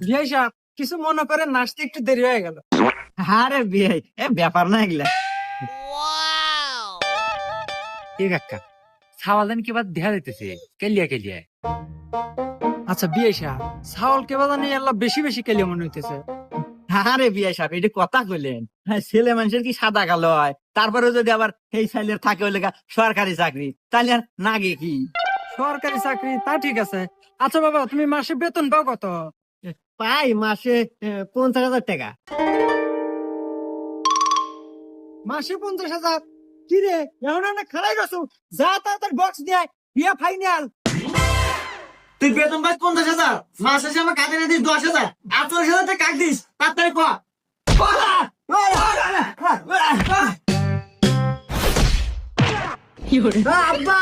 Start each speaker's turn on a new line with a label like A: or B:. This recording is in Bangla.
A: বিয়াই সাহেব কিছু মনে করে নাচতে একটু দেরি হয়ে গেল।
B: আরে বিয়ে ব্যাপার না এগুলা।
C: এ কাকা সাওয়ালদান কি বাদ দেখা যাইতেছে কেলিয়া কেলিয়া।
A: আচ্ছা বিয়াই সাহেব ছাওল কে বাজানি আল্লাহ বেশি বেশি কেলিয়ে মনে হইতেছে।
B: আরে বিয়ে সাহেব এটা কথা কইলেন, হ্যাঁ ছেলে মানুষের কি সাদা কালো হয়? তারপরে যদি আবার এই ছেলের থাকে হইলে সরকারি চাকরি, তাহলে আর নাগে কি?
A: সরকারি চাকরি তা ঠিক আছে। আচ্ছা বাবা তুমি মাসে বেতন পাও কত?
B: পাই মাসে 50,000 টাকা।
A: মাসে 50,000? কি রে এখন না খারাই গেছো, যা তাড়াতাড়ি বক্স দিয়ে বিয়া ফাইনাল।
B: তুই বেতন পাস 50,000, মাস শেষে আমার কাজে দিস 10,000, আর 40,000 টাকা কাট দিস, তাড়াতাড়ি ক। আব্বা